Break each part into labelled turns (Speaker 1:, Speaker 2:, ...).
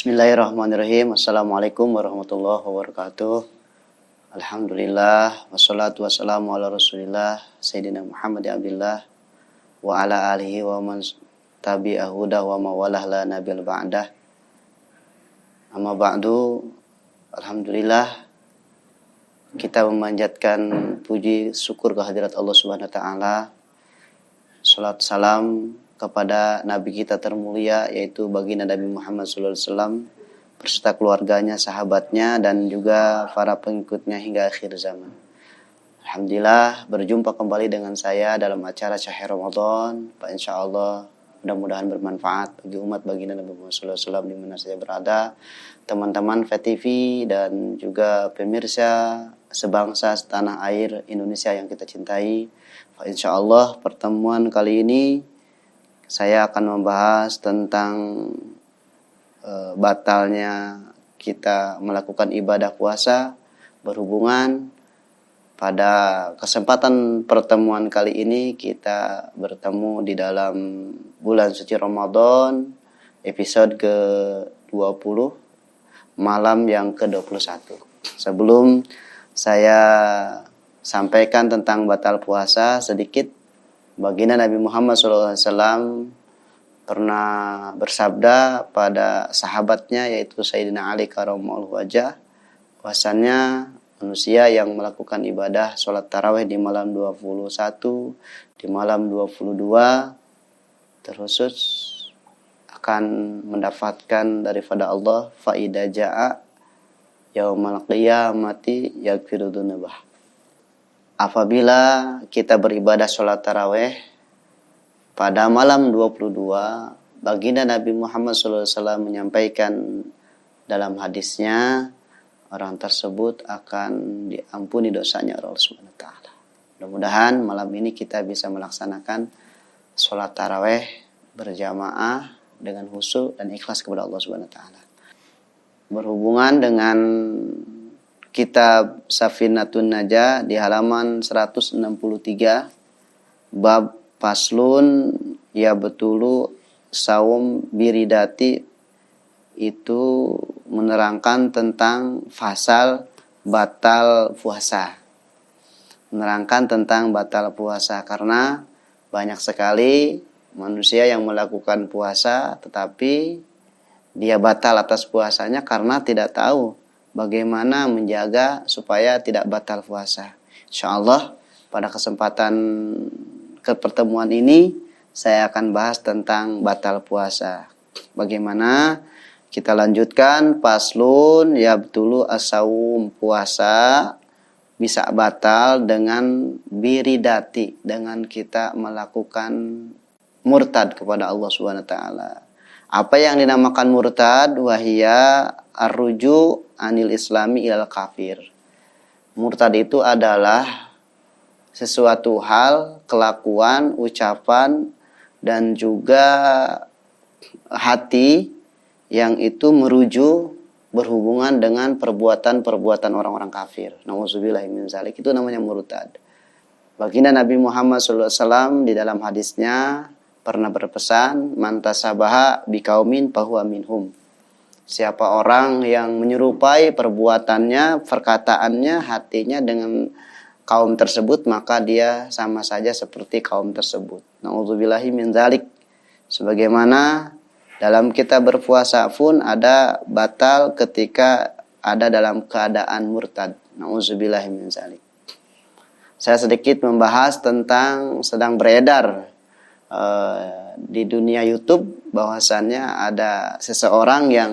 Speaker 1: Bismillahirrahmanirrahim. Assalamualaikum warahmatullahi wabarakatuh. Alhamdulillah wassalatu wassalamu ala Rasulillah Sayyidina Muhammad Abdillah wa ala alihi wa man tabi'ahu wa mawalah la nabil ba'dah. Amma ba'du. Alhamdulillah kita memanjatkan puji syukur kehadirat Allah Subhanahu wa taala. Salat salam kepada Nabi kita termulia, yaitu baginda Nabi Muhammad SAW beserta keluarganya, sahabatnya, dan juga para pengikutnya hingga akhir zaman. Alhamdulillah berjumpa kembali dengan saya dalam acara Syahr Ramadan. InsyaAllah mudah-mudahan bermanfaat bagi umat baginda Nabi Muhammad SAW di mana saja berada, teman-teman VTV dan juga pemirsa sebangsa setanah air Indonesia yang kita cintai. InsyaAllah pertemuan kali ini saya akan membahas tentang batalnya kita melakukan ibadah puasa berhubungan pada kesempatan pertemuan kali ini kita bertemu di dalam bulan suci Ramadan episode ke-20 malam yang ke-21. Sebelum saya sampaikan tentang batal puasa sedikit, baginda Nabi Muhammad SAW pernah bersabda pada sahabatnya, yaitu Sayyidina Ali karramallahu wajhah, bahwasannya manusia yang melakukan ibadah sholat tarawih di malam 21, di malam 22 terkhusus akan mendapatkan daripada Allah faida ja'a yaumal qiyamati yaghfiru dzunubah. Apabila kita beribadah sholat tarawih pada malam 22, baginda Nabi Muhammad SAW menyampaikan dalam hadisnya, orang tersebut akan diampuni dosanya oleh Allah Subhanahu wa taala. Mudah-mudahan malam ini kita bisa melaksanakan sholat tarawih berjamaah dengan khusyuk dan ikhlas kepada Allah Subhanahu wa taala. Berhubungan dengan kitab Safinatun Najah di halaman 163, bab faslun ya betulu saum biridati, itu menerangkan tentang fasal batal puasa. Menerangkan tentang batal puasa karena banyak sekali manusia yang melakukan puasa tetapi dia batal atas puasanya karena tidak tahu bagaimana menjaga supaya tidak batal puasa. InsyaAllah pada kesempatan pertemuan ini saya akan bahas tentang batal puasa. Bagaimana kita lanjutkan faslun ya betulu as-saum, puasa bisa batal dengan biridati, dengan kita melakukan murtad kepada Allah Subhanahu wa taala. Apa yang dinamakan murtad? Wahia arruju anil islami ilal kafir. Murtad itu adalah sesuatu hal, kelakuan, ucapan, dan juga hati yang itu merujuk berhubungan dengan perbuatan-perbuatan orang-orang kafir. Nauzubillahi min dzalik, itu namanya murtad. Baginda Nabi Muhammad SAW di dalam hadisnya pernah berpesan, man tasabaha biqaumin fahuwa minhum. Siapa orang yang menyerupai perbuatannya, perkataannya, hatinya dengan kaum tersebut, maka dia sama saja seperti kaum tersebut. Nauzubillahi min dzalik. Sebagaimana dalam kita berpuasa pun ada batal ketika ada dalam keadaan murtad. Nauzubillahi min dzalik. Saya sedikit membahas tentang sedang beredar di dunia YouTube bahwasannya ada seseorang yang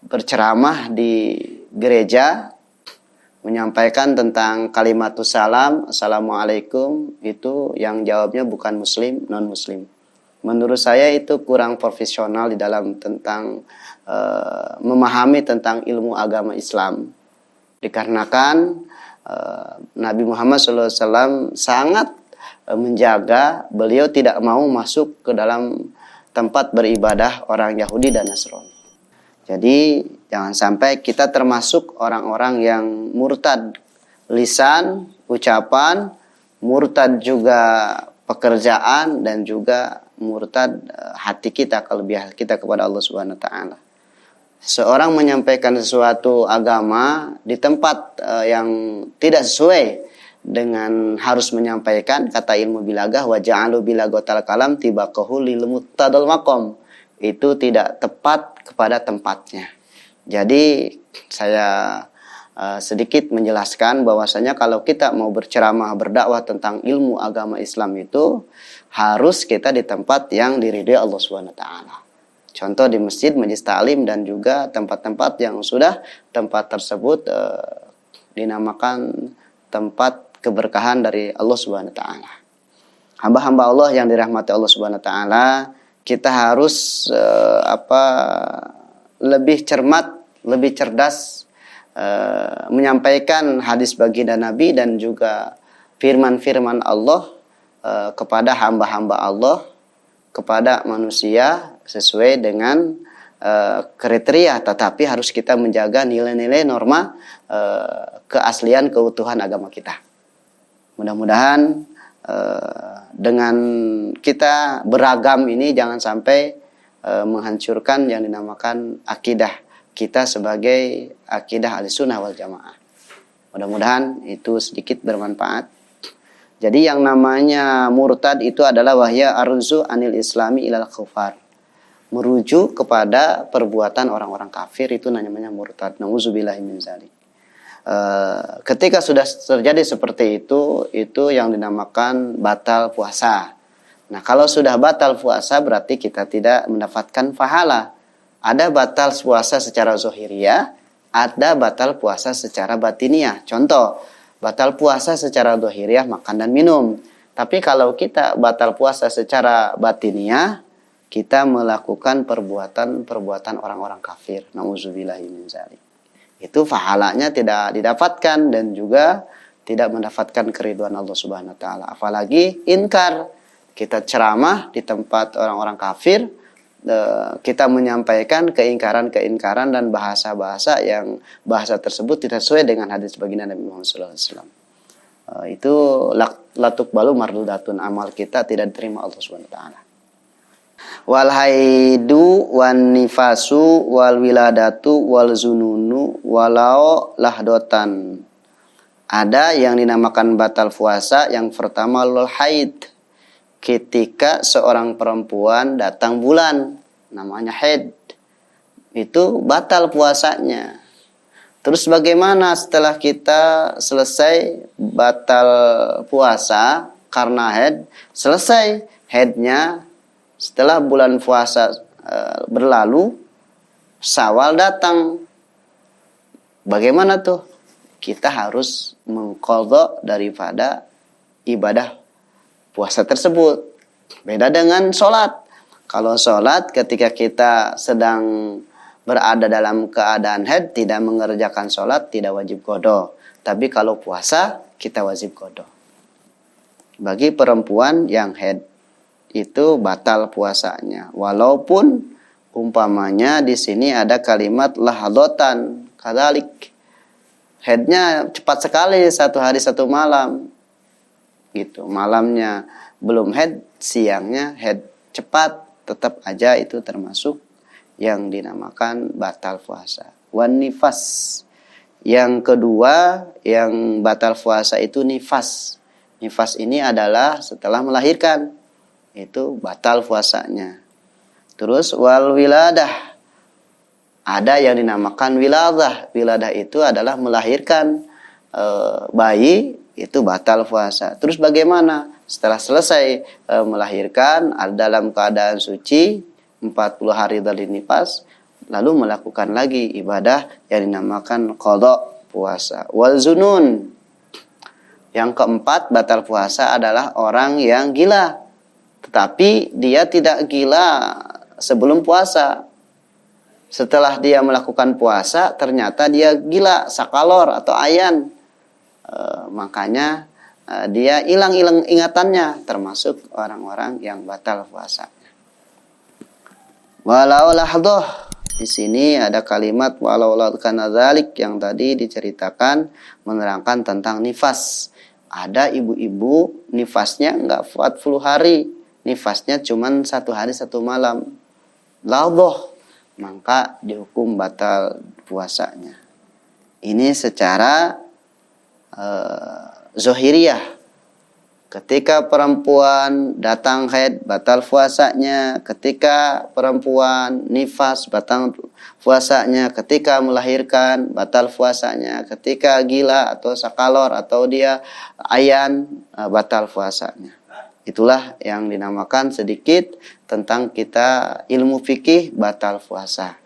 Speaker 1: berceramah di gereja menyampaikan tentang kalimatus salam, assalamualaikum, itu yang jawabnya bukan muslim, non muslim. Menurut saya itu kurang profesional di dalam tentang memahami tentang ilmu agama Islam. Dikarenakan Nabi Muhammad SAW sangat menjaga, beliau tidak mau masuk ke dalam tempat beribadah orang Yahudi dan Nasrani. Jadi jangan sampai kita termasuk orang-orang yang murtad lisan, ucapan, murtad juga pekerjaan, dan juga murtad hati kita, kelebihan kita kepada Allah Subhanahu wa taala. seorang menyampaikan sesuatu agama di tempat yang tidak sesuai dengan harus menyampaikan, kata ilmu bilagah, wa ja'alu bilaghatal kalam tibaqahu lil muqtadal maqam, itu tidak tepat kepada tempatnya. Jadi saya sedikit menjelaskan bahwasanya kalau kita mau berceramah, berdakwah tentang ilmu agama Islam itu harus kita di tempat yang diridhai Allah Subhanahu wa taala. Contoh di masjid, majelis ta'lim, dan juga tempat-tempat yang sudah tempat tersebut dinamakan tempat keberkahan dari Allah Subhanahu wa taala. Hamba-hamba Allah yang dirahmati Allah Subhanahu wa taala, kita harus lebih cermat, lebih cerdas menyampaikan hadis baginda Nabi dan juga firman-firman Allah kepada hamba-hamba Allah, kepada manusia sesuai dengan kriteria, tetapi harus kita menjaga nilai-nilai norma keaslian keutuhan agama kita. Mudah-mudahan dengan kita beragam ini jangan sampai menghancurkan yang dinamakan akidah kita sebagai akidah Ahlussunnah wal Jamaah. Mudah-mudahan itu sedikit bermanfaat. Jadi yang namanya murtad itu adalah wahya arzu anil islami ilal kufar. Merujuk kepada perbuatan orang-orang kafir, itu namanya murtad. Nauzubillahi min dzalik. Ketika sudah terjadi seperti itu yang dinamakan batal puasa. Nah, kalau sudah batal puasa berarti kita tidak mendapatkan pahala. Ada batal puasa secara zahiriyah, ada batal puasa secara batiniah. Contoh, batal puasa secara zahiriyah makan dan minum. Tapi kalau kita batal puasa secara batiniah, kita melakukan perbuatan orang-orang kafir. Nauzubillahi min dzalik. Itu pahalanya tidak didapatkan dan juga tidak mendapatkan keriduan Allah Subhanahu wa taala. Apalagi inkar. Kita ceramah di tempat orang-orang kafir, kita menyampaikan keingkaran-keingkaran dan bahasa-bahasa yang bahasa tersebut tidak sesuai dengan hadis baginda Nabi Muhammad SAW. Itu latuk balu mardudatun, amal kita tidak diterima Allah Subhanahu wa taala. Wal haidu wan nifasu wal wiladatu wal zununu walau lahdotan. Ada yang dinamakan batal puasa. Yang pertama lul haid, ketika seorang perempuan datang bulan, namanya haid, itu batal puasanya. Terus bagaimana setelah kita selesai batal puasa karena haid? Selesai haidnya, setelah bulan puasa berlalu, Syawal datang. Bagaimana tuh? Kita harus mengqadha daripada ibadah puasa tersebut. Beda dengan sholat. Kalau sholat ketika kita sedang berada dalam keadaan haid, tidak mengerjakan sholat, tidak wajib qadha. Tapi kalau puasa, kita wajib qadha. Bagi perempuan yang haid, itu batal puasanya. Walaupun umpamanya di sini ada kalimat lahadatan, kadzalik. Haidnya cepat sekali, 1 hari 1 malam. Gitu. Malamnya belum haid, siangnya haid cepat, tetap aja itu termasuk yang dinamakan batal puasa. Wan nifas. Yang kedua yang batal puasa itu nifas. Nifas ini adalah setelah melahirkan. Itu batal puasanya. Terus wal wiladah. Ada yang dinamakan wiladah. Wiladah itu adalah melahirkan bayi, itu batal puasa. Terus bagaimana? Setelah selesai melahirkan, dalam keadaan suci, 40 hari dari nifas, lalu melakukan lagi ibadah yang dinamakan qadha puasa. Wal zunun. Yang keempat batal puasa adalah orang yang gila. Tetapi dia tidak gila sebelum puasa. Setelah dia melakukan puasa, ternyata dia gila, sakalor atau ayan. Makanya dia hilang ingatannya, termasuk orang-orang yang batal puasa. Walau lahdoh, di sini ada kalimat walau kana dzalik yang tadi diceritakan menerangkan tentang nifas. Ada ibu-ibu nifasnya enggak 40 hari, nifasnya cuma 1 hari 1 malam. Lahdoh, maka dihukum batal puasanya. Ini secara zohiriyah. Ketika perempuan datang haid, batal puasanya. Ketika perempuan nifas, batal puasanya. Ketika melahirkan, batal puasanya. Ketika gila atau sakalor atau dia ayan, batal puasanya. Itulah yang dinamakan sedikit tentang kita ilmu fikih batal puasa.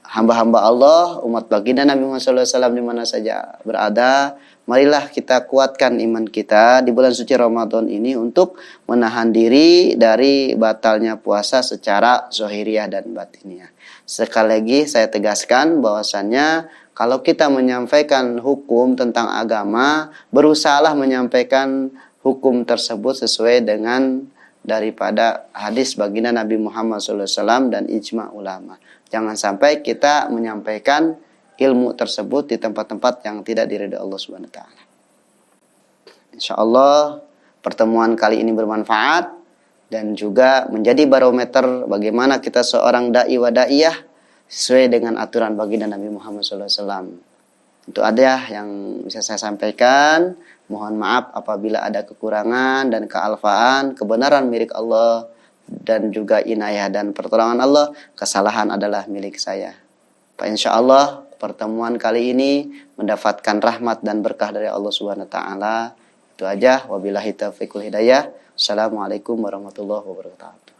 Speaker 1: Hamba-hamba Allah, umat baginda Nabi Muhammad SAW di mana saja berada, marilah kita kuatkan iman kita di bulan suci Ramadan ini untuk menahan diri dari batalnya puasa secara zohiriyah dan batiniah. Sekali lagi saya tegaskan bahwasannya kalau kita menyampaikan hukum tentang agama, berusahalah menyampaikan hukum tersebut sesuai dengan daripada hadis baginda Nabi Muhammad SAW dan ijma ulama. Jangan sampai kita menyampaikan ilmu tersebut di tempat-tempat yang tidak diridhoi Allah Subhanahu wa taala. Insyaallah pertemuan kali ini bermanfaat dan juga menjadi barometer bagaimana kita seorang dai wa daiyah sesuai dengan aturan baginda Nabi Muhammad SAW. Itu ada yang bisa saya sampaikan. Mohon maaf apabila ada kekurangan dan kealfaan, kebenaran milik Allah dan juga inayah dan pertolongan Allah, kesalahan adalah milik saya. Pak, insyaallah pertemuan kali ini mendapatkan rahmat dan berkah dari Allah Subhanahu wa taala. Itu aja, wabillahi taufiq wal hidayah. Assalamualaikum warahmatullahi wabarakatuh.